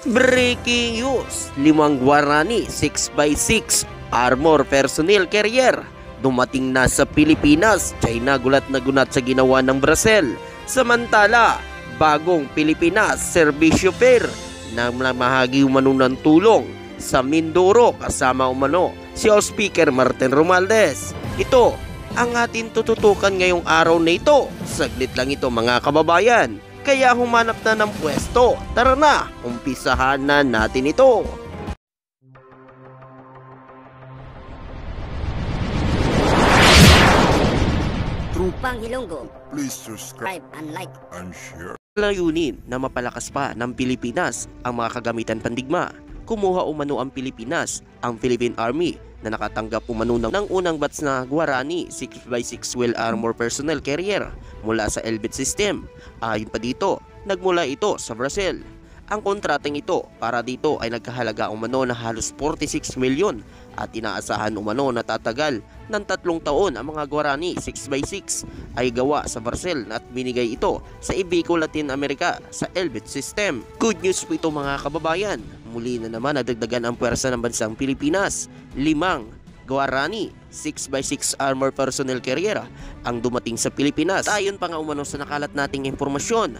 Breaking news, 5 Guarani 6x6 armor personnel carrier dumating na sa Pilipinas. China gulat na gulat sa ginawa ng Brazil. Samantala, bagong Pilipinas serbisyo pair na mahagi umano ng tulong sa Mindoro kasama umano si House Speaker Martin Romualdez. Ito ang atin tututukan ngayong araw na ito. Saglit lang ito mga kababayan, kaya humanap na ng pwesto. Tara na, umpisahan na natin ito. Trupang Ilonggo, Please subscribe and like. and share. Layunin na mapalakas pa ng Pilipinas ang mga kagamitan pandigma. Kumuha umano ang Pilipinas, ang Philippine Army na nakatanggap umano ng unang batch na Guarani 6x6 Well Armor Personnel Carrier mula sa Elbit System. Ayon pa dito, nagmula ito sa Brazil. Ang kontratang ito para dito ay nagkahalaga umano na halos 46 milyon at inaasahan umano na tatagal ng 3 taon. Ang mga Guarani 6x6 ay gawa sa Brazil at binigay ito sa Iveco Latin America sa Elbit System. Good news po ito mga kababayan. Muli na naman nadagdagan ang puwersa ng bansang Pilipinas. 5 Guarani 6x6 Armor Personnel Carrier ang dumating sa Pilipinas. Ayon pa nga umano sa nakalat nating impormasyon,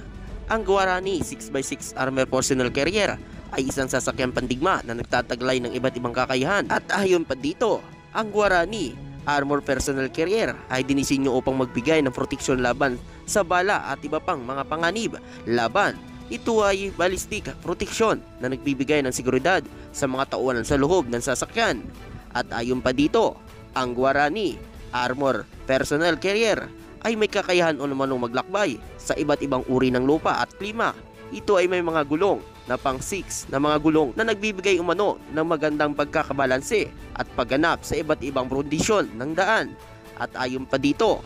ang Guarani 6x6 Armor Personnel Carrier ay isang sasakyang pandigma na nagtataglay ng iba't ibang kakayahan. At ayon pa dito, ang Guarani Armor Personnel Carrier ay dinisenyo upang magbigay ng proteksyon laban sa bala at iba pang mga panganib laban. Ito ay ballistic protection na nagbibigay ng seguridad sa mga tauhan sa loob ng sasakyan. At ayon pa dito, ang Guarani Armor Personnel Carrier ay may kakayahan umanong maglakbay sa iba't ibang uri ng lupa at klima. Ito ay may mga gulong na pang 6 na mga gulong na nagbibigay umano ng magandang pagkakabalanse at pagganap sa iba't ibang kondisyon ng daan. At ayon pa dito,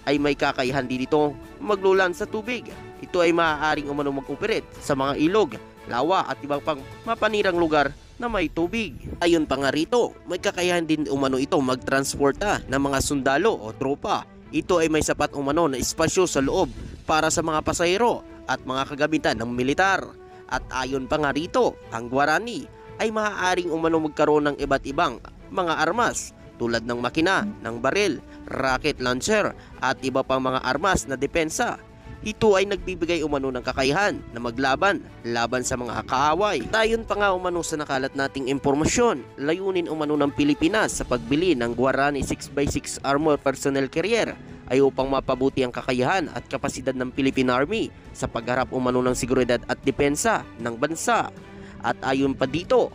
ay may kakayahan din ito maglulan sa tubig. Ito ay maaaring umano mag-operate sa mga ilog, lawa at ibang pang mapanirang lugar na may tubig. Ayon pa nga rito, may kakayahan din umano ito magtransporta ng mga sundalo o tropa. Ito ay may sapat umano na espasyo sa loob para sa mga pasahero at mga kagamitan ng militar. At ayon pa nga rito, ang Guarani ay maaaring umano magkaroon ng iba't ibang mga armas tulad ng makina, ng baril, rocket launcher at iba pang mga armas na depensa. Ito ay nagbibigay umano ng kakayahan na maglaban sa mga kaaway. Ayon pa nga umano sa nakalat nating impormasyon, layunin umano ng Pilipinas sa pagbili ng Guarani 6x6 Armor Personnel Carrier ay upang mapabuti ang kakayahan at kapasidad ng Philippine Army sa pagharap umano ng seguridad at depensa ng bansa. At ayon pa dito,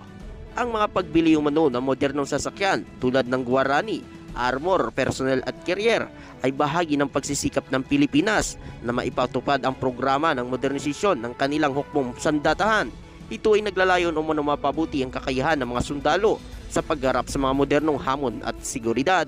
ang mga pagbili umano ng modernong sasakyan tulad ng Guarani Armor Personnel at Carrier ay bahagi ng pagsisikap ng Pilipinas na maipatupad ang programa ng modernisasyon ng kanilang hukbong sandatahan. Ito ay naglalayon umano mapabuti ang kakayahan ng mga sundalo sa pagharap sa mga modernong hamon at seguridad.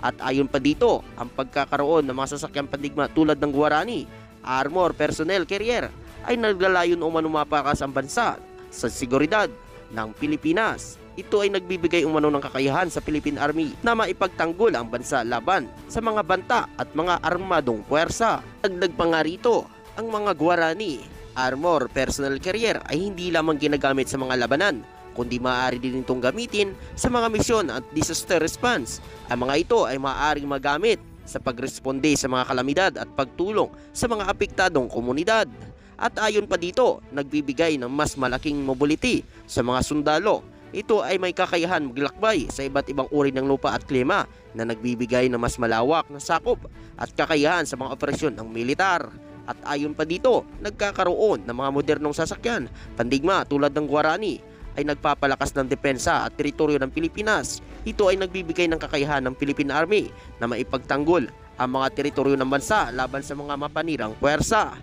At ayon pa dito, ang pagkakaroon ng mga sasakyang pandigma tulad ng Guarani Armor Personnel Carrier ay naglalayon umano mapakas ang bansa sa seguridad ng Pilipinas. Ito ay nagbibigay umano ng kakayahan sa Philippine Army na maipagtanggol ang bansa laban sa mga banta at mga armadong puwersa. Dagdag pa nga rito, ang mga Guarani Armor Personnel Carrier ay hindi lamang ginagamit sa mga labanan, kundi maaari din itong gamitin sa mga misyon at disaster response. Ang mga ito ay maaaring magamit sa pagresponde sa mga kalamidad at pagtulong sa mga apektadong komunidad. At ayon pa dito, nagbibigay ng mas malaking mobility sa mga sundalo. Ito ay may kakayahan maglakbay sa iba't ibang uri ng lupa at klima na nagbibigay ng mas malawak na sakop at kakayahan sa mga operasyon ng militar. At ayon pa dito, nagkakaroon ng mga modernong sasakyan pandigma tulad ng Guarani ay nagpapalakas ng depensa at teritoryo ng Pilipinas. Ito ay nagbibigay ng kakayahan ng Philippine Army na maipagtanggol ang mga teritoryo ng bansa laban sa mga mapanirang puwersa.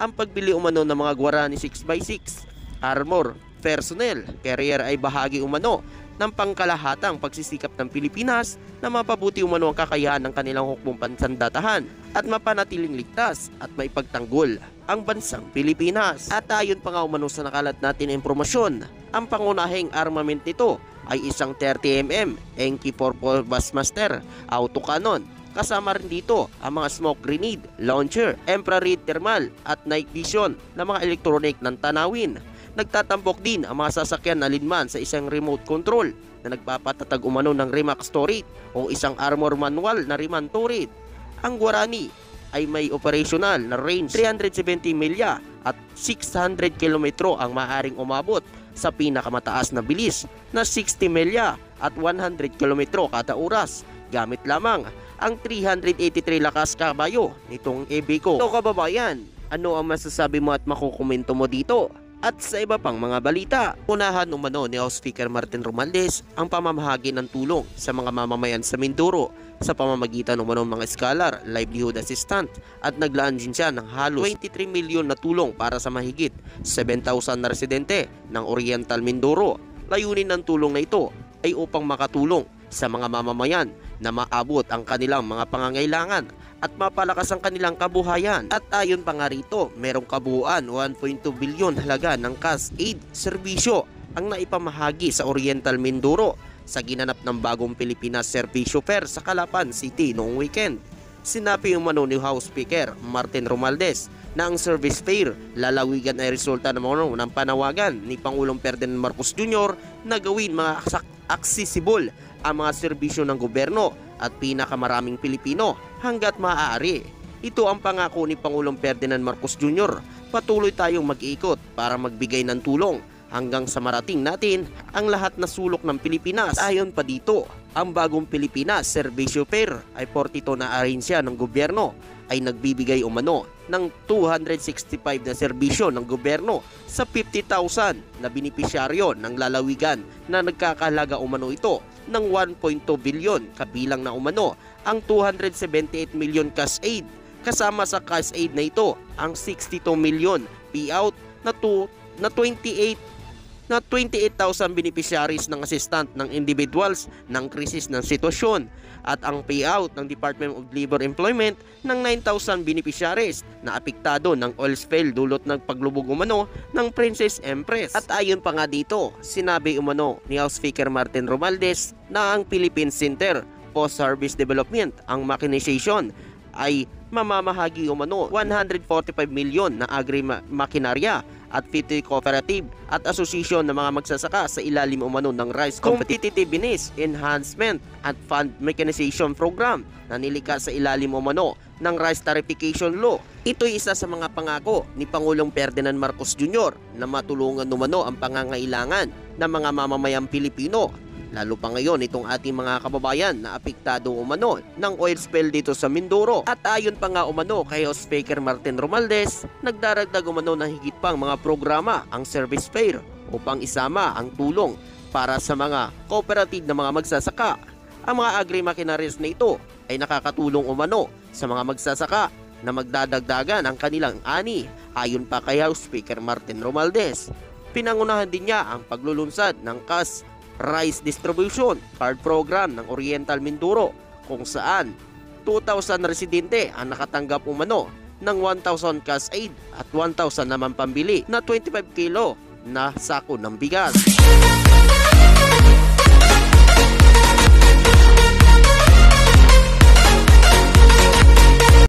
Ang pagbili umano ng mga Guarani 6x6 Armor Personnel Carrier ay bahagi umano ng pangkalahatang pagsisikap ng Pilipinas na mapabuti umano ang kakayahan ng kanilang hukbong pansandatahan at mapanatiling ligtas at maipagtanggol ang bansang Pilipinas. At ayon pa nga umano sa nakalat natin na impormasyon, ang pangunahing armament nito ay isang 30mm Enki 4 Bassmaster autocannon. Kasama rin dito ang mga smoke grenade, launcher, infrared thermal at night vision na mga electronic ng tanawin. Nagtatampok din ang mga sasakyan na linman sa isang remote control na nagpapatatag umano ng Remax turret o isang armor manual na Reman turret. Ang Guarani ay may operational na range 370 milya at 600 kilometro ang maaaring umabot sa pinakamataas na bilis na 60 milya at 100 kilometro kada oras gamit lamang ang 383 lakas kabayo nitong Iveco. So kababayan, ano ang masasabi mo at makukomento mo dito? At sa iba pang mga balita, unahan umano ni House Speaker Martin Romualdez ang pamamahagi ng tulong sa mga mamamayan sa Mindoro sa pamamagitan umano ng mga scholar, livelihood assistant at naglaan din siya ng halos 23 milyon na tulong para sa mahigit 7,000 na residente ng Oriental Mindoro. Layunin ng tulong na ito ay upang makatulong sa mga mamamayan na maabot ang kanilang mga pangangailangan at mapalakas ang kanilang kabuhayan. At ayon pa nga rito, merong kabuuan 1.2 bilyon halaga ng cash aid serbisyo ang naipamahagi sa Oriental Mindoro sa ginanap ng bagong Pilipinas Servisyo Fair sa Calapan City noong weekend. Sinabi umano ni House Speaker Martin Romualdez na ang service fair lalawigan ay resulta ng panawagan ni Pangulong Ferdinand Marcos Jr. na gawin mga accessible ang mga serbisyo ng gobyerno at pinakamaraming Pilipino hanggat maaari. Ito ang pangako ni Pangulong Ferdinand Marcos Jr. Patuloy tayong mag-iikot para magbigay ng tulong hanggang sa marating natin ang lahat na sulok ng Pilipinas. Ayon pa dito, ang bagong Pilipinas Servisyo Fair ay 42 na ahensya ng gobyerno ay nagbibigay umano ng 265 na serbisyo ng gobyerno sa 50,000 na benepisyaryo ng lalawigan na nagkakahalaga umano ito ng 1.2 bilyon kabilang na umano ang 278 milyon cash aid. Kasama sa cash aid na ito ang 62 milyon payout na 28,000 beneficiaries ng assistant ng individuals ng krisis ng sitwasyon at ang payout ng Department of Labor Employment ng 9,000 beneficiaries na apektado ng oil spill dulot ng paglubog umano ng Princess Empress. At ayon pa nga dito, sinabi umano ni House Speaker Martin Romualdez na ang Philippine Center for Service Development, ang mechanization, ay mamamahagi umano 145 milyon na agri-makinarya at 50 cooperative at asosasyon ng mga magsasaka sa ilalim umano ng Rice Competitiveness Enhancement at Fund Mechanization Program na nilikha sa ilalim umano ng Rice Tarification Law. Ito'y isa sa mga pangako ni Pangulong Ferdinand Marcos Jr. na matulungan umano ang pangangailangan ng mga mamamayang Pilipino. Lalo pa ngayon itong ating mga kababayan na apektado umano ng oil spill dito sa Mindoro. At ayon pa nga umano kay House Speaker Martin Romualdez, nagdaragdag umano ng higit pang mga programa ang service fair upang isama ang tulong para sa mga cooperative na mga magsasaka. Ang mga agri-machineries na ito ay nakakatulong umano sa mga magsasaka na magdadagdagan ang kanilang ani. Ayon pa kay House Speaker Martin Romualdez, pinangunahan din niya ang paglulunsad ng cash rice distribution card program ng Oriental Mindoro kung saan 2,000 residente ang nakatanggap umano ng 1,000 cash aid at 1,000 naman pambili na 25 kilo na sako ng bigas.